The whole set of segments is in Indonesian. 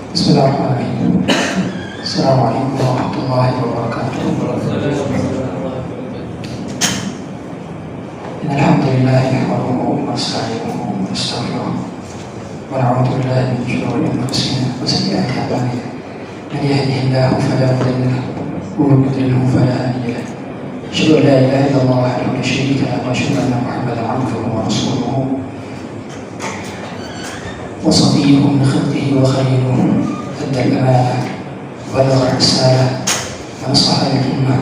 Bismillahirrahmanirrahim. Assalamualaikum warahmatullahi wabarakatuh. Alhamdulillah nahmaduhu wa nasta'inuhu wa nastaghfiruh wa na'udzu billahi min shururi anfusina wa sayyi'ati a'malina. Man yahdihillahu fala mudilla lahu wa man yudlilhu fala hadiya lahu. Asyhadu an la ilaha illallah wahdahu la syarika lahu wa asyhadu anna Muhammadan 'abduhu wa rasuluhu wa safiyyuhu min khalqihi wa khaliluhu. أدى الأمانة وبلغ الرسالة ونصح الأمة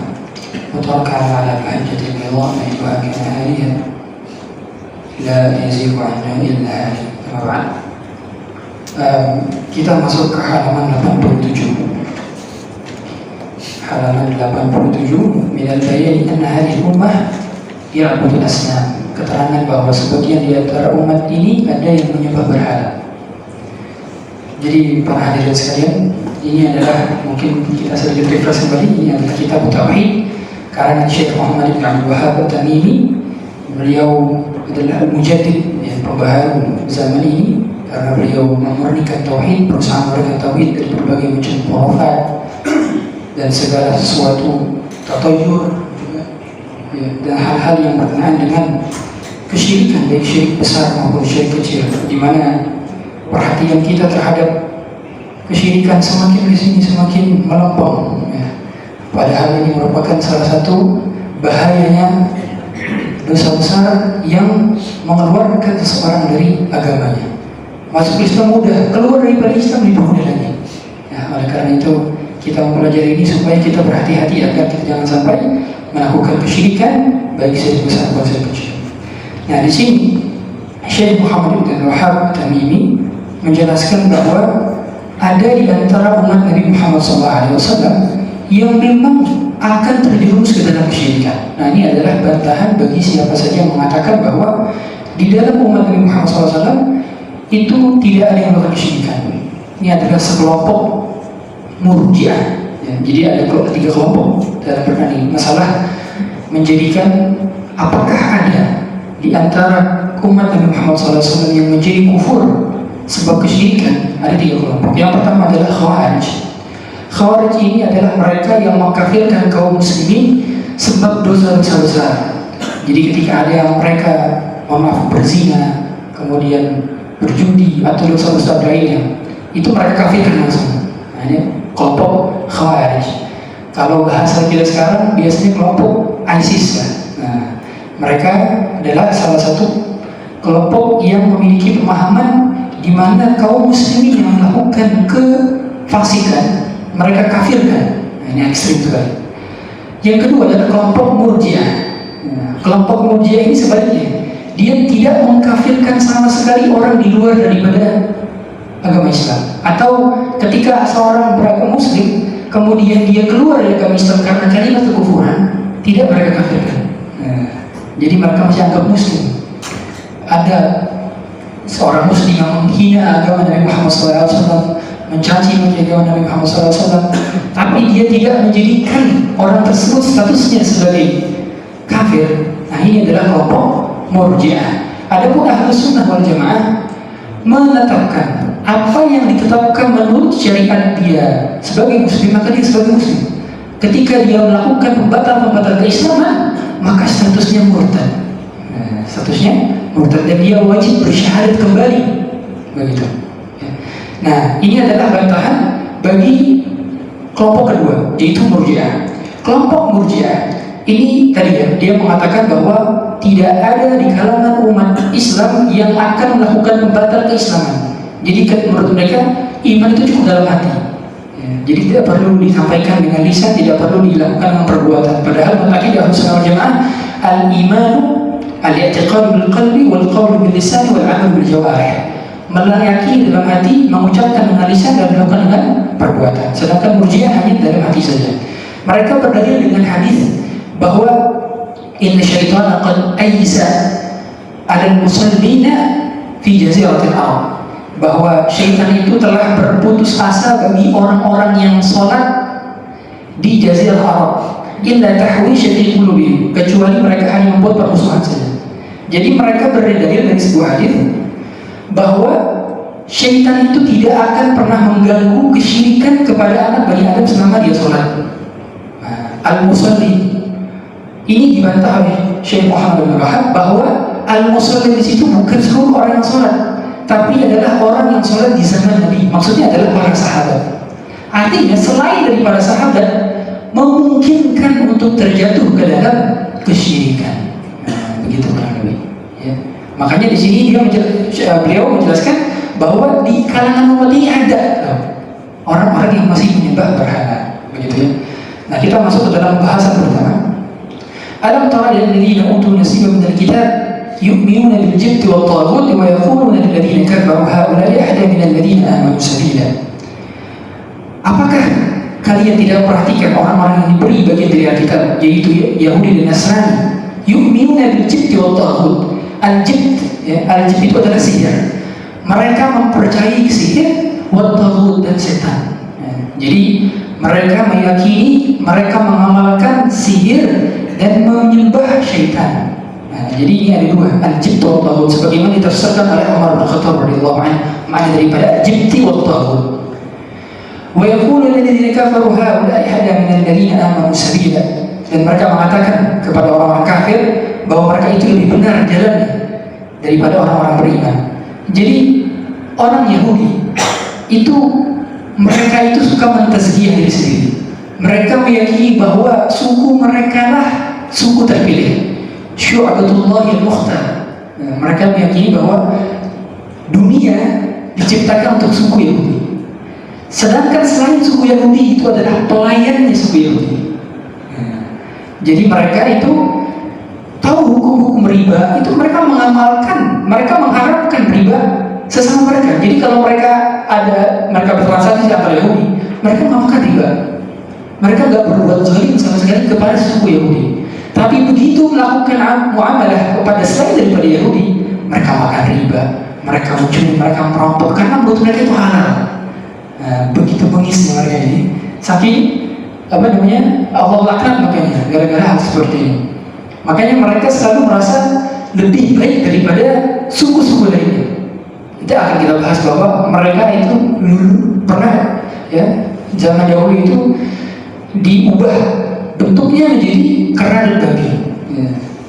وتركنا على المحجة البيضاء ليلها كنهارها لا يزيغ عنها إلا هالك. أما بعد, kita masuk ke halaman 87. Halaman 87 minal bayani anna hadhihi ummah ya'budul asnam. Keterangan bahwa sebagian di antara umat ini ada yang menyembah berhala. Jadi para hadirin sekalian, ini adalah mungkin kita sedikit refresh kembali. Ini adalah kitab Tauhid karangan Syekh Muhammad bin Abdul Wahhab At-Tamimi. Beliau adalah mujaddid, pembaharu zaman ini, karena beliau memurnikan tauhid, berusaha memurnikan tauhid dari berbagai macam khurafat dan segala sesuatu tatayur dan hal-hal yang berkenaan dengan kesyirikan, baik syirik besar maupun syirik kecil, di mana perhatian kita terhadap kesyirikan semakin di sini semakin melempem, padahal ini merupakan salah satu bahayanya dosa besar yang mengeluarkan seseorang dari agamanya. Masuk Islam mudah, keluar daripada Islam lebih mudah lagi. Oleh karena itu kita mempelajari ini supaya kita berhati-hati agar kita jangan sampai melakukan kesyirikan, baik syirik besar maupun syirik kecil. Di sini Syekh Muhammad bin Wahhab Tamimi menjelaskan bahwa ada di antara umat Nabi Muhammad SAW yang memang akan terjerumus ke dalam kesyirikan. Ini adalah bantahan bagi siapa saja yang mengatakan bahwa di dalam umat Nabi Muhammad SAW itu tidak ada yang melakukan kesyirikan. Ini adalah sekelompok murjiah. Jadi ada tiga kelompok dalam perkara ini. Masalah menjadikan apakah ada di antara umat Nabi Muhammad SAW yang menjadi kufur sebab kesyirikan. Ada tiga kelompok. Yang pertama adalah Khawarij. Khawarij ini adalah mereka yang mengkafirkan kaum muslimin sebab dosa besar. Jadi ketika ada yang mereka berzina, kemudian berjudi atau dosa besar lainnya, itu mereka kafirkan langsung. Ini kelompok Khawarij. Kalau bahasa kita sekarang biasanya kelompok ISIS mereka adalah salah satu kelompok yang memiliki pemahaman di mana kaum muslimin yang melakukan kefasikan mereka kafirkan. Ini ekstrim sekali. Yang kedua adalah kelompok Murji'ah. Kelompok Murji'ah ini sebaliknya, dia tidak mengkafirkan sama sekali orang di luar daripada agama Islam. Atau ketika seorang beragama Muslim kemudian dia keluar dari agama Islam karena kalimat kekufuran, tidak mereka kafirkan. Jadi mereka masih anggap Muslim. Ada seorang Muslim yang menghina agama Nabi Muhammad SAW, mencaci agama Nabi Muhammad SAW, tapi dia tidak menjadikan orang tersebut statusnya sebagai kafir. Ini adalah kelompok Murji'ah. Adapun Ahlus Sunnah wal Jamaah menetapkan apa yang ditetapkan menurut syariat dia sebagai Muslim, maka dia sebagai Muslim. Ketika dia melakukan pembatal-pembatal keislaman, maka statusnya murtad. Statusnya murtad dan dia wajib bersyahadat kembali, begitu. Ini adalah bantahan bagi kelompok kedua, yaitu Murji'ah. Kelompok Murji'ah ini tadi dia mengatakan bahwa tidak ada di kalangan umat Islam yang akan melakukan pembatal keislaman. Jadi menurut mereka iman itu cukup dalam hati. Jadi tidak perlu disampaikan dengan lisan, tidak perlu dilakukan dengan perbuatan. Padahal akidah Ahlus Sunnah wal Jamaah al-imanu al-i'tiqadu bil qalbi wal qawlu bil lisan wal 'amalu bil jawarih. Meyakini dalam hati, mengucapkan dengan lisan dan melakukan dengan perbuatan. Sedangkan Murji'ah hanya dalam hati saja. Mereka berdalil dengan hadis bahwa inna syaitana qad aysa 'alal muslimina fi jaziratil arab. Bahwa syaitan itu telah berputus asa bagi orang-orang yang sholat di Jazirah Arab, illa tahwisha fi qulubihim, kecuali mereka hanya membuat permusuhan saja. Jadi mereka berdalil dari sebuah hadis bahwa syaitan itu tidak akan pernah mengganggu kesyirikan kepada anak Bani Adam selama dia sholat. Al-musalli ini dibantah oleh Syekh Muhammad bin Wahab bahwa al-musalli di situ bukan seluruh orang yang sholat, tapi adalah orang yang sholat di zaman Nabi. Maksudnya adalah para sahabat. Artinya selain dari para sahabat memungkinkan untuk terjatuh ke dalam kesyirikan. Begitu kurang lebih. Ya. Makanya di sini beliau menjelaskan bahwa di kalangan umat ini ada orang-orang yang masih menyembah berhala, begitu ya. Nah, kita masuk ke dalam bahasan pertama. Alam tara lil ladzina utul nasiban minal kitab yu'minuna bil jibti wat taghut wa yaquluna lil ladzina kafaru haula'i ahda minal ladzina amanu sabila. Apakah kalian tidak perhatikan orang-orang yang diberi bagian dari Alkitab, yaitu Yahudi dan Nasrani, yu'minuna bil jibti wat taghut. Al-jibt, ya, al-jibt itu adalah sihir. Mereka mempercayai sihir, wat taghut dan setan. Jadi mereka meyakini, mereka mengamalkan sihir dan menyembah syaitan. Jadi ini ada dua, al-jibt wa taghut, sebagaimana ditafsirkan oleh Umar bin Khattab radhiyallahu anhu, makna daripada al-jibt wa taghut. Wa yaqulu alladziina kafaru haula'i ahda minal ladziina aamanu sabila. Dan mereka mengatakan kepada orang-orang kafir bahwa mereka itu lebih benar jalannya daripada orang-orang beriman. Jadi orang Yahudi itu mereka itu suka mentazkiyah diri sendiri. Mereka meyakini bahwa suku mereka lah suku terpilih, syu'abatullahi al-mukhtar. Mereka meyakini bahwa dunia diciptakan untuk suku Yahudi, sedangkan selain suku Yahudi itu adalah pelayannya suku Yahudi. Jadi mereka itu tahu hukum-hukum riba, itu mereka mengamalkan, mereka mengharapkan riba sesama mereka. Jadi kalau mereka bertransaksi antara Yahudi, mereka mengamalkan riba. Mereka nggak berbuat zalim sama sekali kepada suku Yahudi. Tapi begitu melakukan muamalah kepada selain daripada Yahudi, mereka makan riba, mereka mencuri, mereka merampok karena menurut mereka itu halal. Begitu bengisnya mereka ini, saking Allah laknat makanya gara-gara hal seperti ini. Makanya mereka selalu merasa lebih baik daripada suku-suku lainnya. Kita akan kita bahas bahwa mereka itu dulu pernah, ya, zaman dahulu itu diubah bentuknya menjadi kera dan babi.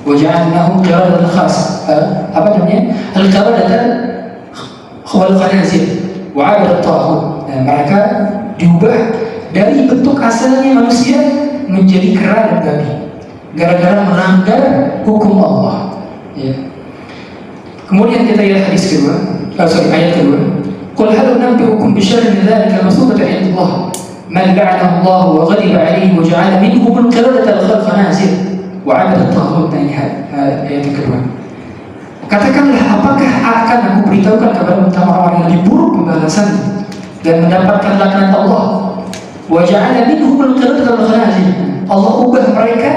Waja'alnahum qiradatan khas, al-qiradatan wal khanazir wa 'abada at-taghut. Mereka diubah dari bentuk asalnya manusia menjadi kera dan babi gara-gara melanggar hukum Allah. Ya. Kemudian kita lihat hadis kedua, ayat kedua. Qul hal nunabbi'ukum bi syarrin min dzalika masubatan 'inda Allah man la'ana Allah wa ghadiba 'alayhi wa ja'ala minhum al-qiradata wal-khanazir wa 'abada at-taghut. Ayat kedua. Katakanlah, apakah akan aku beritahukan kepada orang-orang yang diburuk pembalasan dan mendapatkan laknat Allah? Wa ja'ala minhum al-qiradata wal-khanazir. Allah ubah mereka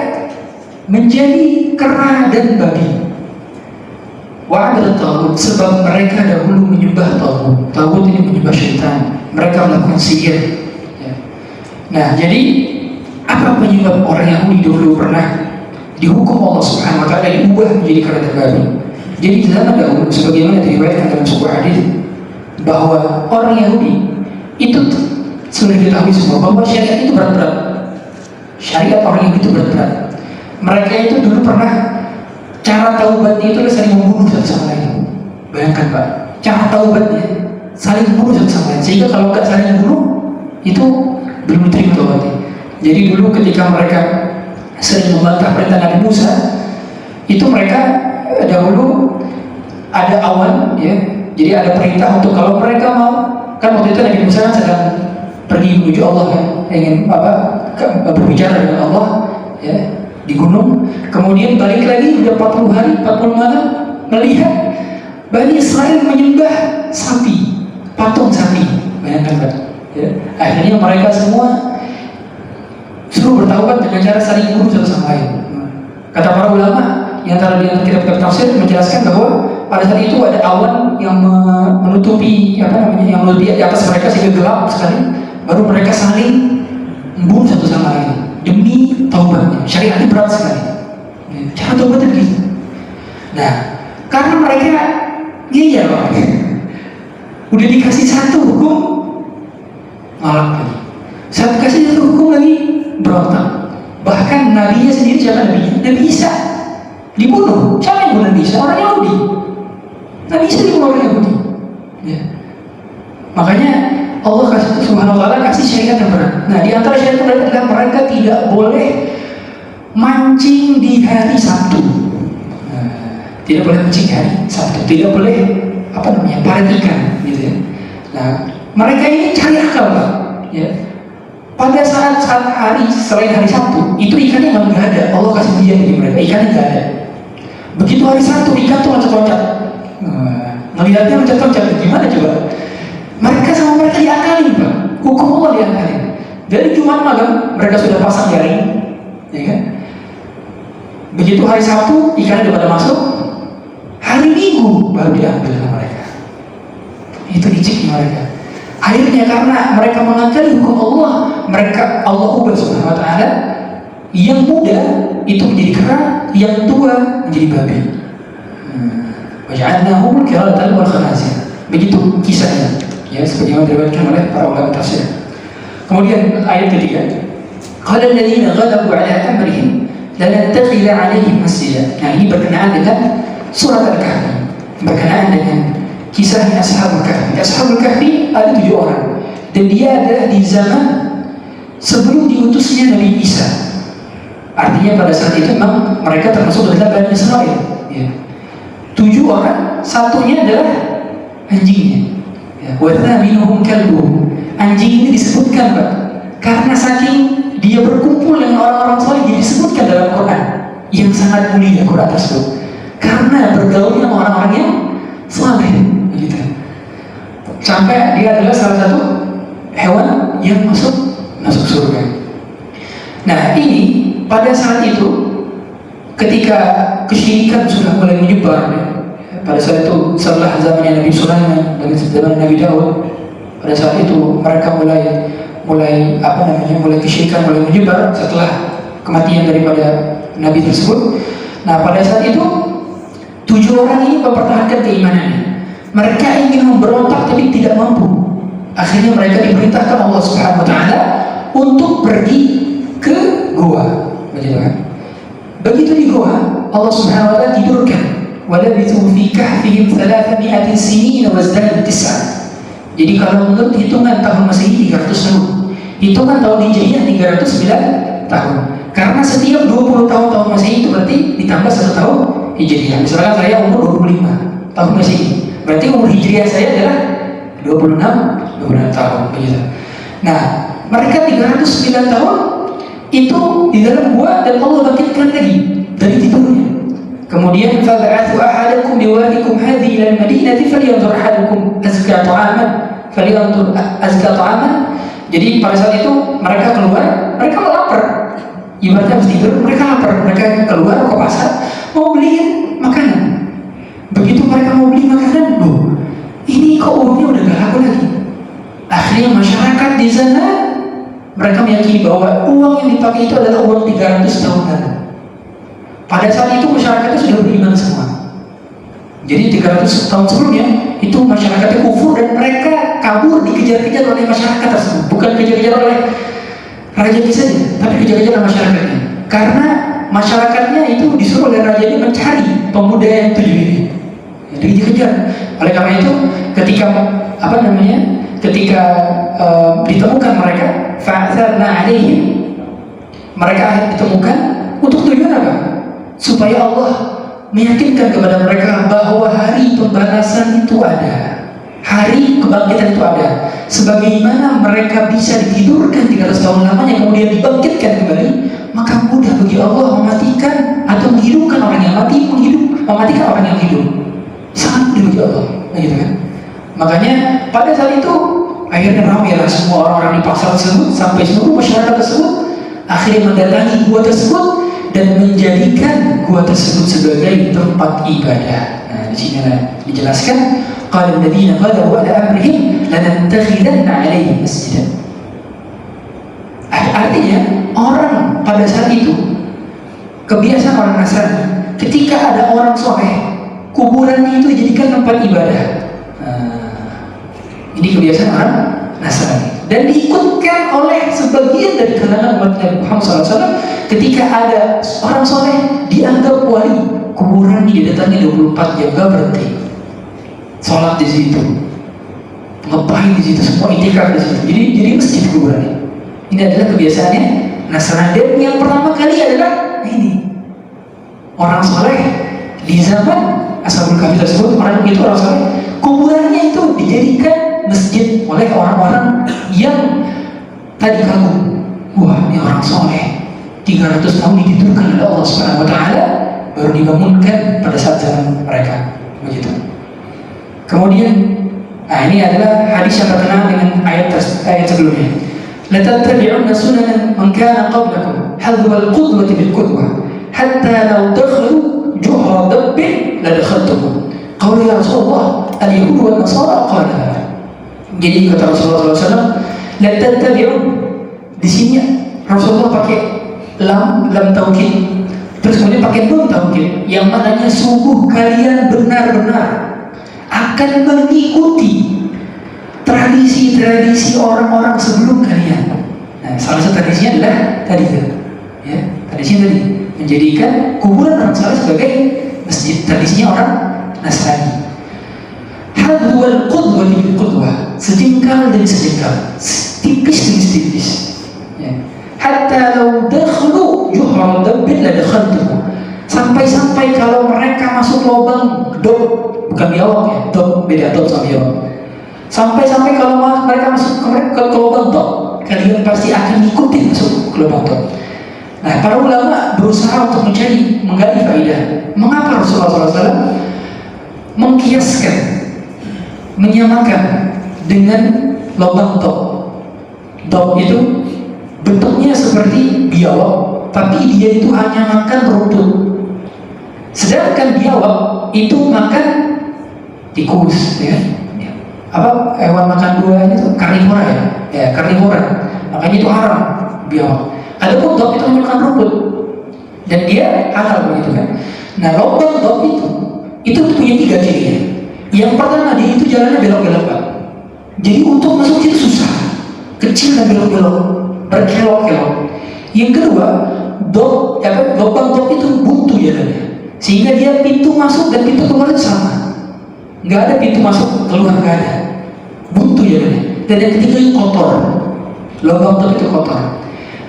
menjadi kera dan babi. Wa'adat taghut, sebab mereka dahulu menyembah taghut. Taghut ini menyembah syaitan. Mereka melakukan sihir. Ya. Nah, jadi apa penyebab orang Yahudi dahulu pernah dihukum Allah Subhanahu wa taala diubah menjadi kera dan babi? Jadi di zaman dahulu, sebagaimana diriwayatkan dalam sebuah hadis, bahwa orang Yahudi itu sudah diketahui semua bahwa syariat itu berat-berat. Syariat orang Yahudi itu berat-berat. Mereka itu dulu pernah, cara taubatnya itu adalah saling membunuh satu sama lain. Bayangkan Pak, cara taubatnya saling membunuh satu sama lain. Sehingga kalau nggak saling membunuh, itu belum diterima taubatnya. Jadi dulu ketika mereka sering membantah perintah Nabi Musa, itu mereka dahulu ada awan, ya. Jadi ada perintah untuk kalau mereka mau, kan waktu itu Nabi Musa sedang pergi menuju Allah, ya, ingin berbicara dengan Allah, ya, di gunung. Kemudian balik lagi udah 40 hari 40 malam melihat Bani Israel menyembah sapi, patung sapi. Bayangkan Pak, ya. Akhirnya mereka semua suruh bertaubat dengan cara saling bunuh satu sama lain. Kata para ulama yang antara kitab-kitab tafsir menjelaskan bahwa pada saat itu ada awan yang menutupi yang menutupi di atas mereka sehingga gelap sekali. Baru mereka saling membunuh satu sama lain demi taubatnya. Syariatnya berat sekali. Cara taubatnya begitu. Nah, karena mereka gila, Udah dikasih satu hukum nolak lagi, saat kasih satu hukum lagi berontak. Bahkan nabinya sendiri, siapa nabinya? Nabi Isa dibunuh. Siapa yang bunuh Nabi Isa? Orang Yahudi. Nabi Isa dibunuh orang Yahudi ya. Makanya Allah Subhanahu wa ta'ala kasih syariat yang berat. Nah, di antara syariat yang berat adalah mereka tidak boleh mancing di hari Sabtu. Tidak boleh mancing di hari Sabtu, tidak boleh paret ikan gitu ya. Nah, mereka ini cari akal Pak ya. Pada saat hari selain hari Sabtu itu ikannya nggak ada. Allah kasih ujian bagi mereka, ikannya nggak ada. Begitu hari Sabtu ikan tuh loncat-loncat. Ngelihatnya loncat-loncat, gimana coba? Mereka sama mereka diakalin Pak, hukum Allah diakalin. Dari Jumat malam mereka sudah pasang jaring, ya kan? Begitu hari Sabtu ikannya udah pada masuk, hari Minggu baru diambil sama mereka. Itu dicik mereka. Akhirnya karena mereka mengakali hukum Allah, Allah ubah Subhanahu wa ta'ala. Yang muda itu menjadi kera, yang tua menjadi babi. Waj'alnahum qiradatan wal khanazir. Begitu kisahnya. Ya, seperti yang diriwayatkan oleh para ulama tafsir. Kemudian ayat ketiga, qala alladziina ghalabu 'ala amrihim lanattakhidha 'alaihim masjida. Nah, ini berkenaan dengan surat Al-Kahfi, berkenaan dengan kisah Ashabul Kahfi. Ashabul Kahfi ada 7 orang, dan dia ada di zaman sebelum diutusnya Nabi Isa. Artinya pada saat itu memang mereka termasuk dalam Bani Israil ya. 7 orang, satunya adalah anjingnya. Warna minuhum kalbuhum. Anjing ini disebutkan Pak, karena saking dia berkumpul dengan orang-orang soleh, dia disebutkan dalam Quran yang sangat mulia Quran tersebut, karena bergaul dengan orang-orang yang soleh gitu. Sampai dia adalah salah satu hewan yang masuk surga. Nah, ini pada saat itu ketika kesyirikan sudah mulai menyebar ya. Pada saat itu setelah zamannya Nabi Sulaiman dan zaman Nabi Daud, pada saat itu mereka mulai kesyirikan mulai menyebar setelah kematian daripada Nabi tersebut. Nah, pada saat itu 7 orang ini mempertahankan keimanannya. Mereka ingin memberontak tapi tidak mampu. Akhirnya mereka diperintahkan Allah Subhanahu wa ta'ala untuk pergi ke gua. Begitu di gua, Allah Subhanahu wa ta'ala tidurkan. وَلَبِثُوا فِي كَهْفِهِمْ 300 سِنِينَ وَازْدَادُوا 9. Jadi kalau menurut hitungan tahun Masehi 300 tahun, hitungan tahun Hijriah 309 tahun. Karena setiap 20 tahun Masehi itu berarti ditambah 1 tahun Hijriah. Misalkan saya umur 25 tahun Masehi, berarti umur Hijriah saya adalah 26 tahun begitu. Nah, mereka 309 tahun itu di dalam gua, dan Allah bangkitkan lagi dari tidurnya. Kemudian fab'athu ahadakum biwadikum hadhihi ila al-madinati falyanzur ahadukum azka ta'aman. Jadi pada saat itu mereka keluar, mereka lapar. Ibaratnya habis tidur, mereka lapar. Mereka keluar ke pasar mau beli makanan. Begitu mereka mau beli makanan, loh, ini kok uangnya udah gak laku lagi. Akhirnya masyarakat di sana mereka meyakini bahwa uang yang dipakai itu adalah uang 300 tahun lalu. Pada saat itu masyarakatnya sudah beriman semua. Jadi 300 tahun sebelumnya itu masyarakatnya kufur, dan mereka kabur dikejar-kejar oleh masyarakat tersebut. Bukan kejar-kejar oleh rajanya saja, tapi kejar-kejar oleh masyarakatnya. Karena masyarakatnya itu disuruh oleh rajanya mencari pemuda yang 7 ini. Jadi dikejar. Oleh karena itu ketika ditemukan mereka, fa'atharna 'alaihim, mereka ditemukan untuk tujuan apa? Supaya Allah meyakinkan kepada mereka bahwa hari pembalasan itu ada, hari kebangkitan itu ada. Sebagaimana mereka bisa ditidurkan 300 tahun lamanya kemudian dibangkitkan kembali, maka mudah bagi Allah mematikan atau menghidupkan orang yang mati, mematikan orang yang hidup. Sangat mudah bagi Allah, gitu kan? Makanya pada saat itu akhirnya ramailah semua orang-orang di pasar tersebut, sampai seluruh masyarakat tersebut akhirnya mendatangi gua tersebut dan menjadikan gua tersebut sebagai tempat ibadah. Nah, di sini dijelaskan qala alladziina ghalabu 'ala amrihim lanattakhidanna 'alaihim masjidan. Artinya orang pada saat itu kebiasaan orang Nasrani, ketika ada orang soleh, kuburannya itu dijadikan tempat ibadah. Ini kebiasaan orang Nasrani dan diikutkan oleh sebagian dari kalangan umat Nabi Muhammad SAW. Ketika ada orang soleh dianggap wali, kuburan didatangi 24 jam, gak berhenti. Sholat di situ, ngapain di situ, semua itikaf di situ. Jadi masjid kuburan. Ini adalah kebiasaannya Nasrani. Dan yang pertama kali adalah ini orang soleh di zaman Ashabul Kahfi tersebut, orang itu orang soleh, kuburannya itu dijadikan masjid oleh orang-orang yang tadi kagum. Wah, ini orang soleh, 300 tahun ditidurkan oleh Allah Subhanahu Wa Taala, baru dibangunkan pada saat zaman mereka. Begitu. Kemudian, ini adalah hadis yang terkenal dengan ayat sebelumnya. La tattabi'unna sunana man kana qablakum hadwa al-qudwati bil-qudwah hatta law dakhalu juhra dabbin la dakhaltum. Qalu ya Rasulullah, al-yahud wal nasara qala. Jadi kata Rasulullah SAW, la tattabi'un. Di sini Rasulullah pakai lam taukid, terus kemudian pakai nun taukid, yang maknanya sungguh kalian benar-benar akan mengikuti tradisi-tradisi orang-orang sebelum kalian. Nah, salah satu tradisinya adalah tadi itu, ya, tradisinya tadi menjadikan kuburan orang saleh sebagai masjid. Tradisinya orang Nasrani. Hadwal qudwah bil qudwah, sejengkal demi sejengkal, tipis demi tipis. Ya. Hatta law dakhlu juhra dabbin la dakhaltum. Sampai kalau mereka masuk lubang dok, bukan biawak ya, dok beda dok sama biawak. Sampai kalau mereka masuk ke lubang dok, kalian pasti akan ikutin masuk ke lubang dok. Nah, para ulama berusaha untuk menggali faedah. Mengapa Rasulullah SAW mengkiaskan, menyamakan dengan lubang dok? Dok itu bentuknya seperti biawak, tapi dia itu hanya makan rumput. Sedangkan biawak itu makan tikus, ya. Apa hewan makan buah itu karnivora ya, karnivora. Makanya itu haram biawak. Adapun dog itu hanya makan rumput dan dia halal begitu kan. Nah, lubang dog itu punya 3 ciri. Yang pertama, dia itu jalannya belok-belok, Pak. Jadi untuk masuk itu susah, kecil dan belok-belok, berkelok-kelok. Yang kedua, lubang dog itu buntu jalannya, sehingga dia pintu masuk dan pintu keluar itu sama. Nggak ada pintu masuk keluar, nggak ada, buntu jalannya. Dan yang ketiga itu kotor, lubang dog itu kotor.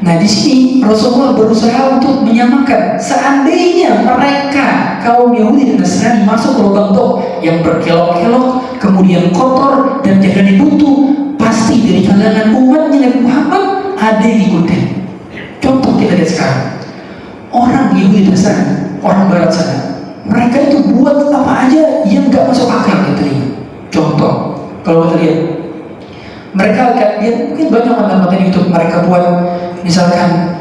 Nah, di sini Rasulullah berusaha untuk menyamakan. Seandainya mereka kaum Yahudi dan Nasrani masuk ke lubang dog yang berkelok-kelok, kemudian kotor dan jalannya buntu, pasti dari kalangan umatnya Nabi Muhammad ada yang ikutin. Contoh kita lihat sekarang, orang Yahudi dan Nasrani, orang Barat sana, mereka itu buat apa aja yang nggak masuk akal gitu nih. Contoh, kalau kita lihat, mereka akan lihat mungkin banyak konten-konten YouTube mereka buat, misalkan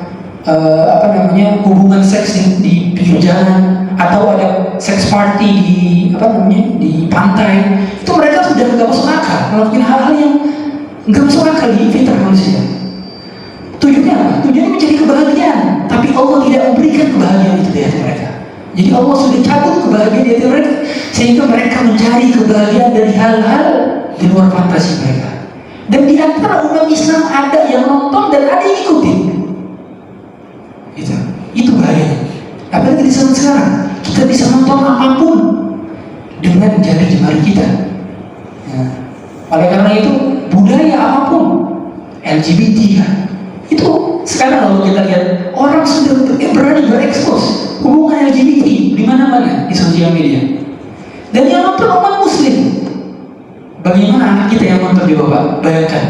hubungan seks di pinggir jalan, atau ada seks party di pantai. Itu mereka sudah nggak masuk akal, melakukan hal-hal yang nggak masuk akal di fitrah manusia. Tujuannya apa? Tujuannya mencari kebahagiaan, tapi Allah tidak memberikan kebahagiaan itu di hati mereka. Jadi Allah sudah cabut kebahagiaan di hati mereka, sehingga mereka mencari kebahagiaan dari hal-hal di luar fantasi mereka. Dan di antara umat Islam ada yang nonton dan ada yang ikutin. Itu bahaya. Apalagi di zaman sekarang, kita bisa nonton apapun dengan jari-jari kita. Ya. Oleh karena itu, budaya apapun, LGBT kan, itu sekarang kalau kita lihat, orang sudah berani berekspos hubungan LGBT di mana-mana di sosial media. Dan yang nonton umat Muslim. Bagaimana anak kita yang nonton di bawah? Bayangkan.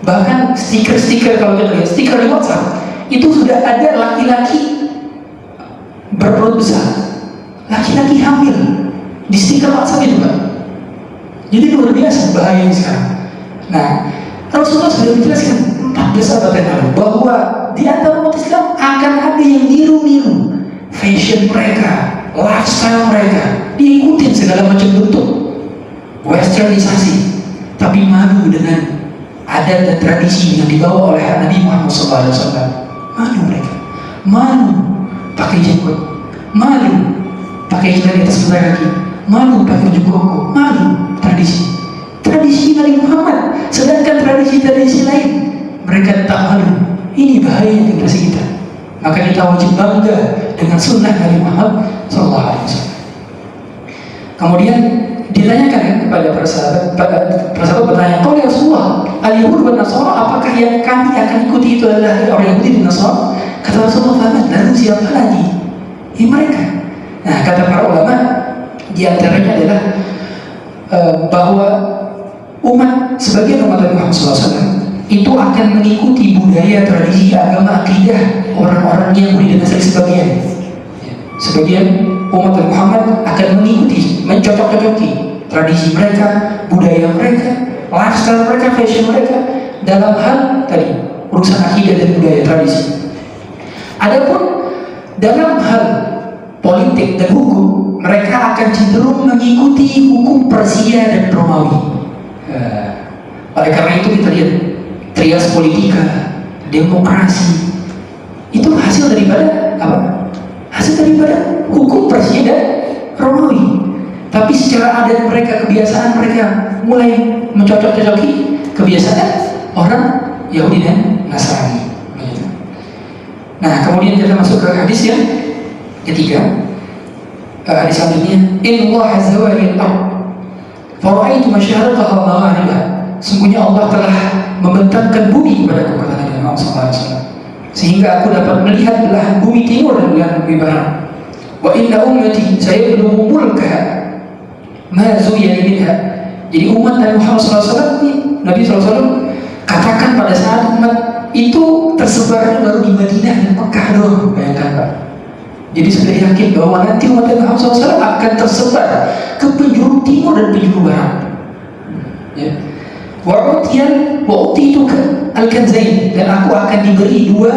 Bahkan stiker-stiker, kalau kita lihat stiker di WhatsApp, itu sudah ada laki-laki berperut besar, laki-laki hamil di stiker WhatsApp itu, Pak. Jadi luar biasa bahayanya sekarang. Nah, Rasulullah sudah menjelaskan 14 abad yang lalu bahwa di antara umat Islam akan ada yang niru-niru fashion mereka, lifestyle mereka, diikutin segala macam bentuk westernisasi, tapi malu dengan adat dan tradisi yang dibawa oleh Nabi Muhammad SAW. Malu mereka, malu pakai jenggot, malu pakai celana di atas kaki, malu pakai baju koko, malu tradisi tradisi Nabi Muhammad, sedangkan tradisi-tradisi lain mereka tak malu. Ini bahaya generasi kita. Maka kita wajib bangga dengan sunnah Nabi Muhammad SAW. Kemudian ditanyakan kepada para sahabat bertanya, "Qul ya Rasulullah, al-Yahud wa Nasara, apakah yang kami akan ikuti itu adalah orang Yahudi dan Nasara?" Kata Rasulullah, "Faman, lalu siapa lagi?" Ya mereka. Nah, kata para ulama, di antaranya adalah bahwa umat, sebagian umat Nabi Muhammad SAW itu akan mengikuti budaya, tradisi, agama, akidah orang-orang yang Yahudi dan Nasrani sebagian. Sebagian umat Nabi Muhammad akan mengikuti, mencocok-cocoki tradisi mereka, budaya mereka, lifestyle mereka, fashion mereka dalam hal tadi urusan akidah dan budaya tradisi. Adapun dalam hal politik dan hukum, mereka akan cenderung mengikuti hukum Persia dan Romawi. Oleh karena itu kita lihat trias politika, demokrasi itu hasil daripada apa? Hasil daripada hukum Persia dan Romawi. Tapi secara adat mereka, kebiasaan mereka mulai mencocok-cocoki kebiasaan orang Yahudi dan Nasrani. Nah, kemudian kita masuk ke hadis yang ketiga. Hadis selanjutnya, Inna azza wa jalla fara'aitu masyariqaha wa magharibaha. Sungguhnya Allah telah membentangkan bumi kepadaku, kata Nabi Muhammad SAW, sehingga aku dapat melihat belahan bumi timur dan belahan bumi barat. Wa inna ummati sayablugu mulkaha ma zuyyina minha. Jadi umat Nabi Muhammad SAW, Nabi SAW katakan pada saat umat itu tersebar baru di Madinah dan Mekah doang, bayangkan Pak. Jadi sudah yakin bahwa nanti umat Nabi Muhammad SAW akan tersebar ke penjuru timur dan penjuru barat. Ya. Wa'utitu al-kanzain, dan aku akan diberi dua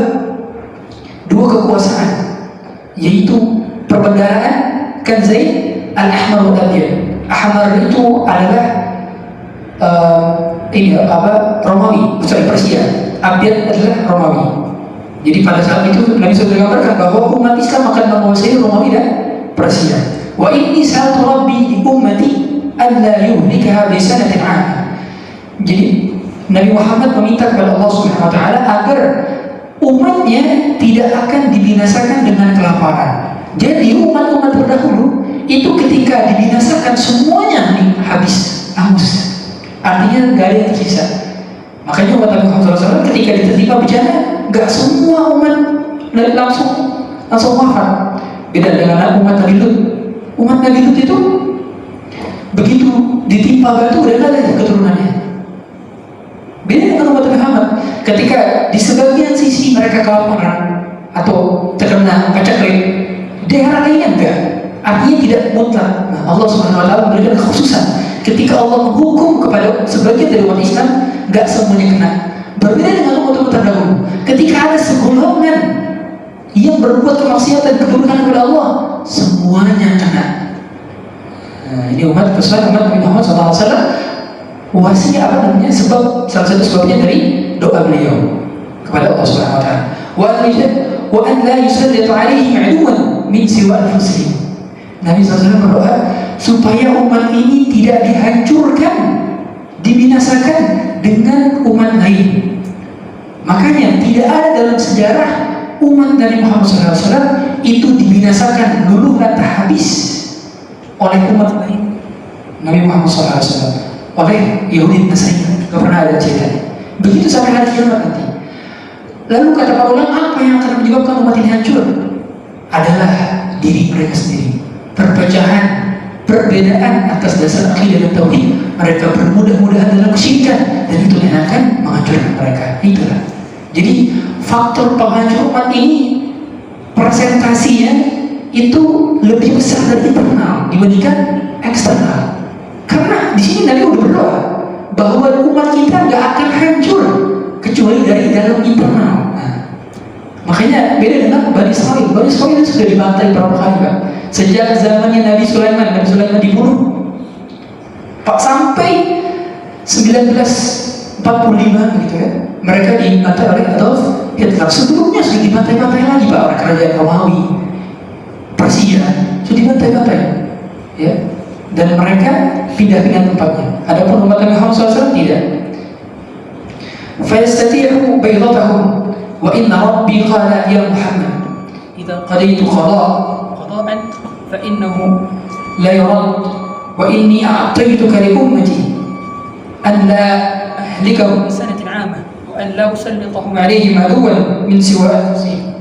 kekuasaan, yaitu perbendaharaan kanzain al-ahmar wal abyad. Ahmar itu adalah Romawi, Persia. Abyad adalah Romawi. Jadi pada saat itu Nabi SAW mengatakan bahwa umat Islam akan menguasai Romawi dan Persia. Wa inni sa'altu rabbi li ummati an la yuhlikaha bi sanatin 'amah. Jadi Nabi Muhammad meminta kepada Allah Subhanahu wa taala agar umatnya tidak akan dibinasakan dengan kelaparan. Jadi umat-umat terdahulu itu ketika dibinasakan semuanya habis, hangus. Artinya gak ada yang tersisa. Makanya umat Nabi Muhammad SAW ketika diterima bencana, gak semua umat langsung wafat. Beda dengan umat Nabi Lut. Umat Nabi Lut itu begitu ditimpa batu dan ada keturunannya. Beda dengan umat Nabi Muhammad. Ketika di sebagian sisi mereka kelaparan atau terkena pacaklik, daerah lainnya enggak. Artinya tidak mutlak. Nah, Allah Subhanahu wa taala memberikan kekhususan. Ketika Allah menghukum kepada sebagian dari umat Islam, enggak semuanya kena. Berbeda dengan umat-umat terdahulu. Ketika ada segolongan yang berbuat kemaksiatan keburukan kepada Allah, semuanya kena. Nah, ini umat pesan umat Nabi Muhammad SAW. Wasiat apa namanya? Sebab salah satu sebabnya dari doa beliau kepada Allah Subhanahu wa taala. Wa an la yusallitu alaihim 'aduwan min siwa anfusihim. Nabi SAW berdoa supaya umat ini tidak dihancurkan, dibinasakan dengan umat lain. Makanya tidak ada dalam sejarah umat Nabi Muhammad SAW itu dibinasakan luluh lantak habis oleh umat lain. Nabi Muhammad SAW oleh Yahudi dan Nasrani, tidak pernah ada ceritanya. Begitu sampai hari kiamat nanti. Lalu kata para ulama, apa yang akan menyebabkan umat ini hancur? Adalah diri mereka sendiri. Perpecahan, perbedaan atas dasar akidah dan tauhid. Mereka bermudah-mudahan dalam kesyirikan, dan itu yang akan menghancurkan mereka. Itulah. Jadi faktor penghancur umat ini presentasinya itu lebih besar dari internal dibandingkan eksternal. Karena di sini Nabi udah berdoa bahwa umat kita nggak akan hancur kecuali dari dalam internal. Nah, makanya beda dengan Bani Israil. Bani Israil sudah dibantai berapa kali, Pak? Sejak zamannya Nabi Sulaiman dibunuh, Pak, sampai 1945 gitu ya. Mereka dibantai oleh Adolf Hitler. Sebelumnya sudah dibantai-bantai lagi, Pak, oleh kerajaan Romawi, Persia, sudah dibantai-bantai, ya. Dan mereka pindah-pindah tempatnya. Adapun umat Nabi Muhammad SAW tidak. Fayastati'u baydatahum wa inna rabbi qala ya Muhammad idza qadaitu qada'an fa innahu la yurad wa inni a'taytuka li ummati an la ahlikahum sanatan 'amah wa an la usallitahum 'alayhim aduwan min siwa anfusihim.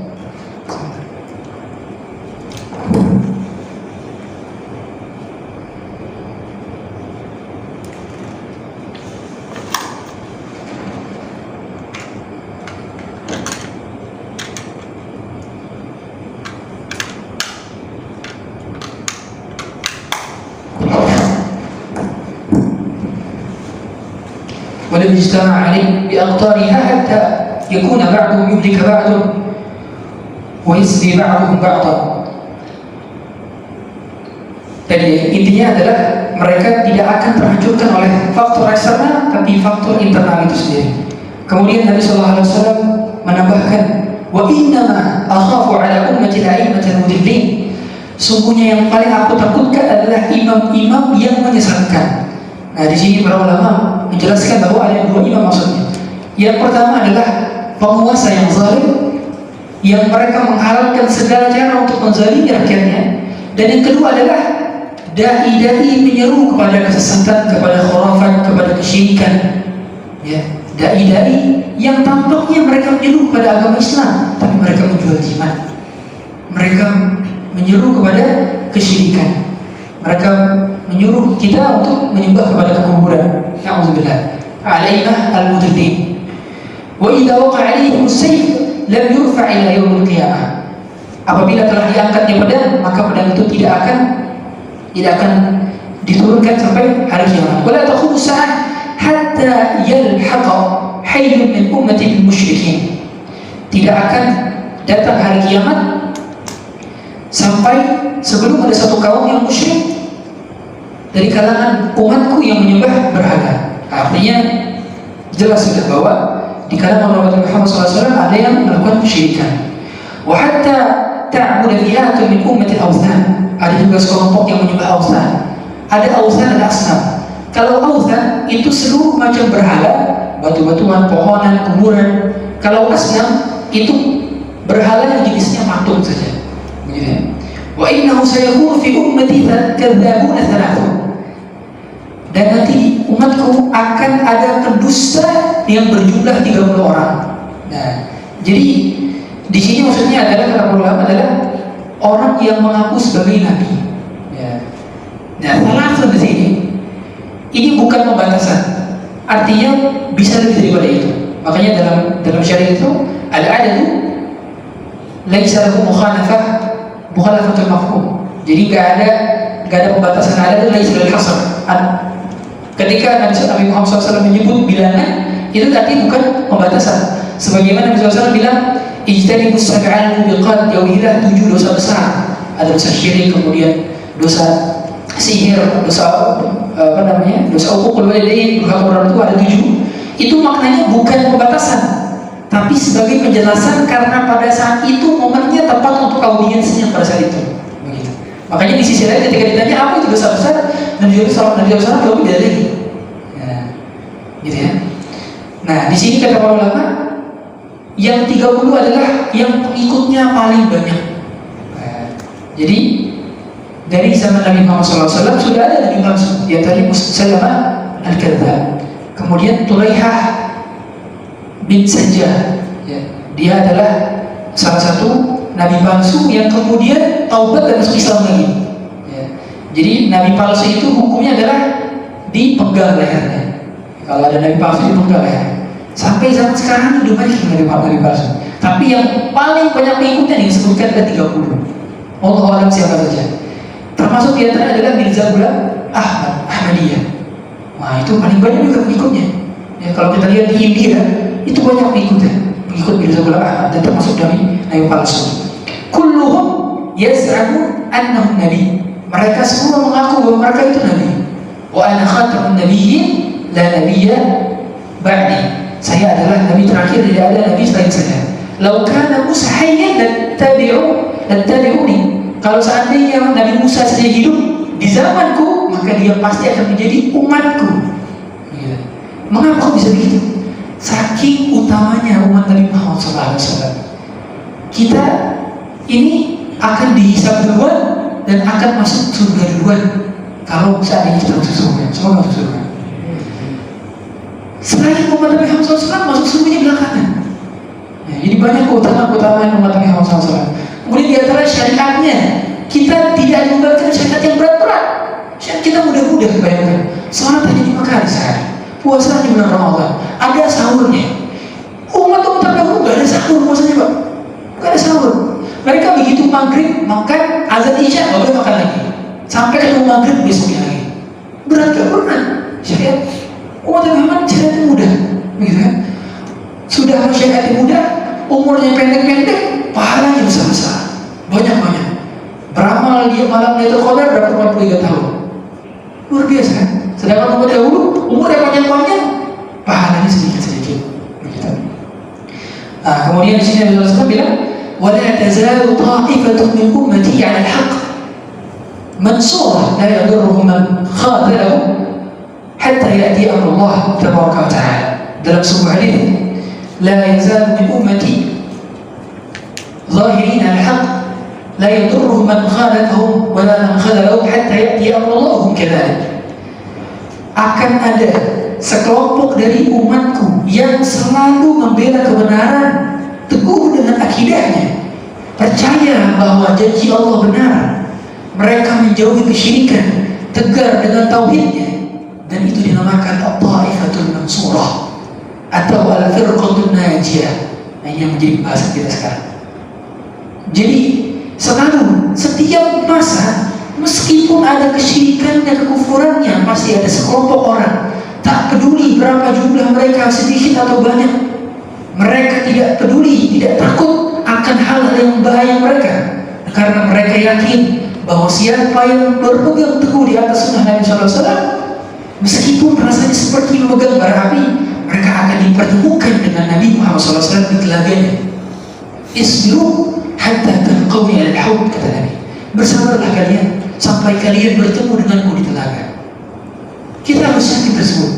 ولم يجتمع عليه بأقطارها حتى يكون بعضهم يهلك بعض ويسبي بعضهم بعضا. Jadi intinya adalah mereka tidak akan terhancurkan oleh faktor eksternal, tapi faktor internal itu sendiri. Kemudian Nabi SAW menambahkan, wa innama akhafu ala ummati al-a'immatal mudillin. Sungguhnya yang paling aku takutkan adalah imam-imam yang menyesatkan. Nah, di sini para ulama menjelaskan bahwa ada dua imam maksudnya. Yang pertama adalah penguasa yang zalim, yang mereka menghalalkan segala cara untuk menzalimi rakyatnya. Dan yang kedua adalah dai-dai menyeru kepada kesesatan, kepada khurafat, kepada kesyirikan. Ya, dai-dai yang tampaknya mereka menyeru kepada agama Islam, tapi mereka menjual jimat. Mereka menyeru kepada kesyirikan. Mereka menyuruh kita untuk menyembah kepada kuburan. Na'udzubillah. Alaimah al-mudillin. Wa idza waqa'a 'alaihim as-sayf lam yurfa' ila yaumil qiyamah. Apabila telah diangkatnya pedang, maka pedang itu tidak akan diturunkan sampai hari kiamat. Wa la taqumu as-sa'ah hatta yalhaqa hayyun min ummati bil musyrikin. Tidak akan datang hari kiamat sampai sebelum ada satu kaum yang musyrik dari kalangan umatku yang menyembah berhala. Artinya jelas sudah bahwa di kalangan umat Muhammad SAW ada yang melakukan kesyirikan. Wa hatta ta'budu fi'atun min ummati al-awthan. Ada juga sekelompok yang menyembah awthan. Ada awthan, ada asnam. Kalau awthan itu seluruh macam berhala, batu-batuan, pohonan, kuburan. Kalau asnam itu berhala yang jenisnya patung saja. Begitu. Wa innahu sayakunu fi ummati kadzdzabuna thalathun. Dan nanti umatku akan ada pendusta yang berjumlah 30 orang. Nah, jadi di sini maksudnya adalah kata ulama adalah orang yang mengaku sebagai nabi. Ya. Nah, thalathun di sini ini bukan pembatasan. Artinya bisa lebih daripada itu. Makanya dalam syariat itu al-adadu laisa lahu mukhalafatul mafhum. Jadi enggak ada pembatasan. Ada itu laisa lil hasr. Ketika Nabi Muhammad SAW menyebut bilangan, itu tadi bukan pembatasan. Sebagaimana Nabi SAW bilang, ijtanibus sab'al mubiqat, jauhilah 7 dosa besar. Ada dosa syirik, kemudian dosa sihir, dosa dosa uququl walidain, durhaka orang tua, ada 7. Itu maknanya bukan pembatasan, tapi sebagai penjelasan karena pada saat itu momennya tepat untuk audiensnya pada saat itu. Begitu. Makanya di sisi lain ketika ditanya apa itu dosa besar, Nabi SAW jawab beda lagi. Ya, gitu ya. Nah, di sini kata para ulama, yang 30 adalah yang pengikutnya paling banyak. Jadi dari zaman Nabi Muhammad SAW sudah ada Nabi Muhammad, yang tadi Musailamah al-Kadzdzab, kemudian Tulaihah bin Sajjah, ya, dia adalah salah satu nabi palsu yang kemudian taubat dan masuk Islam lagi. Ya. Jadi nabi palsu itu hukumnya adalah dipenggal lehernya. Kalau ada nabi palsu dipenggal lehernya. Sampai zaman sekarang udah banyak nabi palsu. Tapi yang paling banyak pengikutnya yang disebutkan ada 30. Allah alam siapa saja. Termasuk di antara adalah Mirza Ghulam Ahmadiyah. Nah, itu paling banyak juga pengikutnya. Ya, kalau kita lihat di India itu banyak pengikutnya, pengikut Mirza Ghulam Ahmad, dan termasuk dari nabi palsu. Kulluhum yaz'amu annahum nabi. Mereka semua mengaku bahwa mereka itu nabi. Wa ana khatamun nabiyyin la nabiyya ba'di. Saya adalah nabi terakhir, tidak ada nabi selain saya. Law kana Musa hayyan lattabi'uni. Kalau seandainya Nabi Musa saja hidup di zamanku, maka dia pasti akan menjadi umatku. Mengapa kok bisa begitu? Saking utamanya umat Nabi Muhammad SAW. Kita ini akan dihisab duluan dan akan masuk surga duluan kalau seandainya kita masuk surga. Semoga masuk surga. Selain umat Nabi Muhammad SAW masuk surganya belakangan. Ya, jadi banyak keutamaan umat Nabi Muhammad SAW. Kemudian di antara syariatnya, kita tidak meninggalkan syariat yang berat-berat. Syariat kita mudah-mudah, bayangkan. Salat hanya 5 kali sehari, puasa di bulan Ramadan, ada sahurnya. Umat terdahulu nggak ada sahur puasanya, Pak. Nggak ada sahur. Mereka begitu maghrib makan, azan isya nggak boleh makan lagi, sampai ketemu maghrib besoknya lagi. Berat gak? Berat. Syariat umat Nabi Muhammad syariatnya mudah, begitu kan? Sudah syariatnya mudah, umurnya pendek-pendek, pahalanya besar-besar, banyak-banyak. Beramal dia malam Lailatul Qadar dapat 43 tahun, luar biasa kan? Sedangkan umat dahulu umurnya panjang-panjang, pahalanya sedikit-sedikit, begitu. Nah, kemudian di sini Nabi SAW bilang, ولا تزال طائفة من أمتي على الحق منصورة لا يضرهم من خاذلهم حتى يأتي أمر الله تبارك وتعالى. dalam sebuah hadis, لا يزال من أمتي ظاهرين على الحق لا يضرهم من خالفهم ولا من خذلهم حتى يأتي أمر الله هم كذلك. Akan ada sekelompok dari umatku yang selalu membela kebenaran, teguh dengan akidahnya, percaya bahwa janji Allah benar, mereka menjauhi kesyirikan, tegar dengan tauhidnya, dan itu dinamakan at-taifatul mansurah atau al-firqatul najiyah. Nah, ini yang menjadi bahasan kita sekarang. Jadi selalu setiap masa, meskipun ada kesyirikan dan kekufurannya, masih ada sekelompok orang, tak peduli berapa jumlah mereka, sedikit atau banyak, mereka tidak peduli, tidak takut akan hal-hal yang bahaya mereka, karena mereka yakin bahwa siapa yang berpegang teguh di atas sunnah Nabi SAW, meskipun rasanya seperti memegang bara api, mereka akan dipertemukan dengan Nabi Muhammad SAW di telaganya. Isbiru hatta talqawni al-hawd, kata Nabi. Bersabarlah kalian sampai kalian bertemu denganku di telaga. Kita harus yakin tersebut,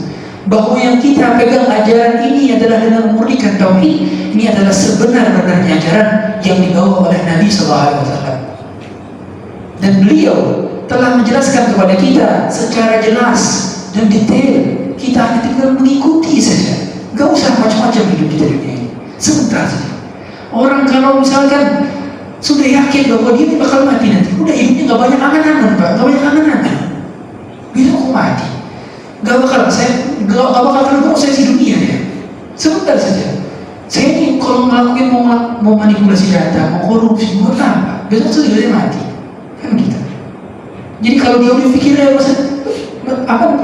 bahwa yang kita pegang ajaran ini adalah dengan memurnikan tauhid. Ini adalah sebenar-benarnya ajaran yang dibawa oleh Nabi SAW. Dan beliau telah menjelaskan kepada kita secara jelas dan detail. Kita hanya tinggal mengikuti saja, gak usah macam-macam hidup kita dunia ini. Sebentar saja. Orang kalau misalkan sudah yakin bahwa dia bakal mati nanti, udah hidupnya gak banyak angan-angan, Pak, gak banyak angan-angan. Bila aku mati, gak bakal terproses dunia ya. Sebentar saja. Saya ini kalau melakukan mau manipulasi data, mau korupsi, mau apa, besok sudah dia mati, kan gitu. Jadi kalau dia udah pikirnya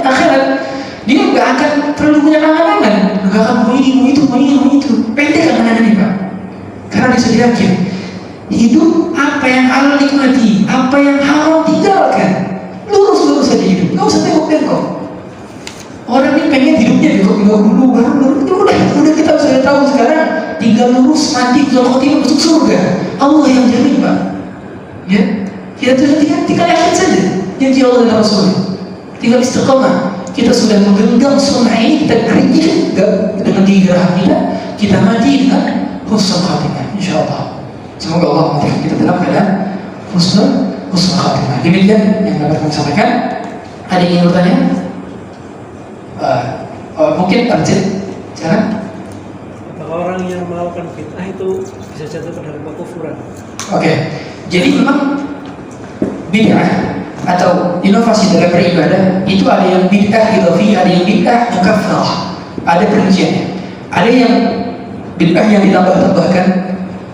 akhirat, dia nggak akan terlalu banyak angan-angan, nggak akan mau ini, mau itu, mau ini, mau itu. Pendek angan-angan ini, Pak. Karena dia sudah yakin hidup apa yang halal nikmati, apa yang haram tinggalkan, lurus-lurus saja hidup, nggak usah tengok-tengok. Orang ini pengen hidupnya belok-belok dulu, baru udah kita sudah tahu sekarang, tinggal lurus mati khotimah masuk surga. Allah yang jamin, Pak. Ya, kita tinggal yakin saja janji Allah dan Rasulnya. Tinggal istiqamah. Kita sudah menggenggam sunnah ini, kita kerjakan dengan digerah kita mati dengan husnul khatimah, insyaallah. Semoga Allah memudahkan kita dalam keadaan husnul khatimah. Demikian yang dapat kami sampaikan. Ada yang ingin bertanya? Mungkin Arjit, jangan. Apakah orang yang melakukan bid'ah itu bisa jatuh ke dalam kekufuran? Oke, jadi memang bid'ah atau inovasi dalam beribadah itu ada yang bid'ah idhafiyah, ada yang bid'ah mukaffirah, ada perinciannya. Ada yang bid'ah yang ditambah-tambahkan,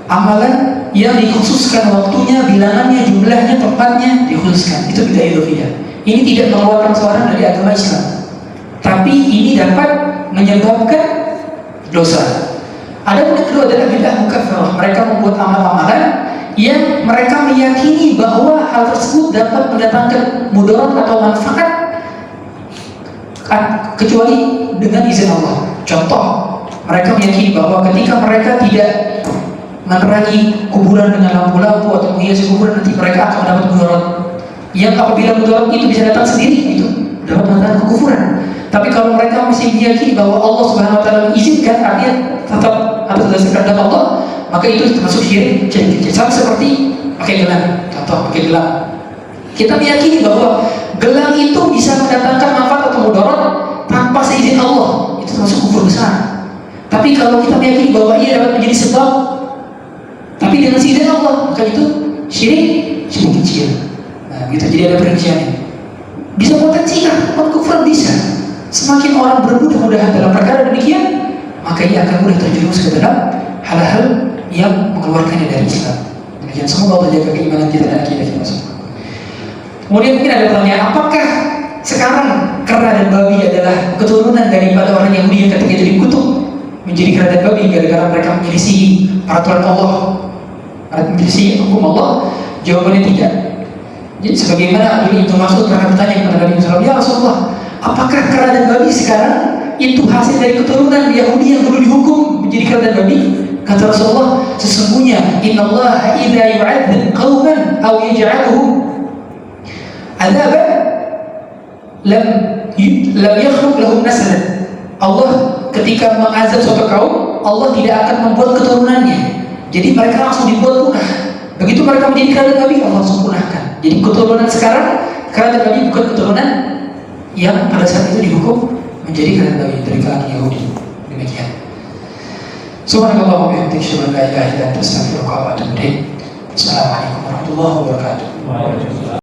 amalan yang dikhususkan waktunya, bilangannya, jumlahnya, tempatnya dikhususkan, itu bid'ah idhafiyah. Ini tidak mengeluarkan seorang dari agama Islam, tapi ini dapat menyebabkan dosa. Ada yang kedua adalah bid'ah mukaffirah. Mereka membuat amal-amalan yang mereka meyakini bahwa hal tersebut dapat mendatangkan mudarat atau manfaat kecuali dengan izin Allah. Contoh, mereka meyakini bahwa ketika mereka tidak menerangi kuburan dengan lampu-lampu atau menghiasi kuburan, nanti mereka akan mendapat mudarat. Yang apabila mudarat itu bisa datang sendiri, itu dapat mendatangkan kekufuran. Tapi kalau mereka masih meyakini bahwa Allah Subhanahu wa taala mengizinkan, artinya tetap atas dasar kehendak Allah, maka itu termasuk syirik kecil. Sama seperti pakai gelang. Contoh pakai gelang. Kita meyakini bahwa gelang itu bisa mendatangkan manfaat atau mudarat tanpa seizin Allah. Itu termasuk kufur besar. Tapi kalau kita meyakini bahwa ia dapat menjadi sebab, tapi dengan seizin Allah, maka itu syirik kecil. Nah, gitu. Jadi ada perinciannya. Bisa potensi kan? Kufur bisa. Semakin orang bermudah-mudahan dalam perkara demikian, maka ia akan mudah terjerumus ke dalam hal-hal yang mengeluarkannya dari Islam. Demikian, semoga Allah jaga keimanan kita dan akidah kita semua. Kemudian mungkin ada pertanyaan, apakah sekarang kera dan babi adalah keturunan daripada orang Yahudi yang ketika itu dikutuk menjadi kera dan babi gara-gara mereka menyelisihi peraturan Allah, menyelisihi hukum Allah? Jawabannya tidak. Jadi sebagaimana Ibnu Mas'ud pernah bertanya kepada Nabi SAW, ya Rasulullah, apakah kera dan babi sekarang itu hasil dari keturunan Yahudi yang dulu dihukum menjadi kera dan babi? Kata Rasulullah, sesungguhnya innallaha idza yu'adzib qauman aw yaj'aluhum adzaban lam yakhluq lahum naslan. Allah ketika mengazab suatu kaum, Allah tidak akan membuat keturunannya. Jadi mereka langsung dibuat punah. Begitu mereka menjadi kera dan babi, Allah langsung punahkan. Jadi keturunan sekarang kera dan babi bukan keturunan yang pada saat itu dihukum menjadi kera dan babi dari kalangan Yahudi. Demikian. Subhanallah wa bihamdihi, asyhadu an la ilaha illa anta, astaghfiruka wa atubu ilaik. Assalamualaikum warahmatullahi wabarakatuh.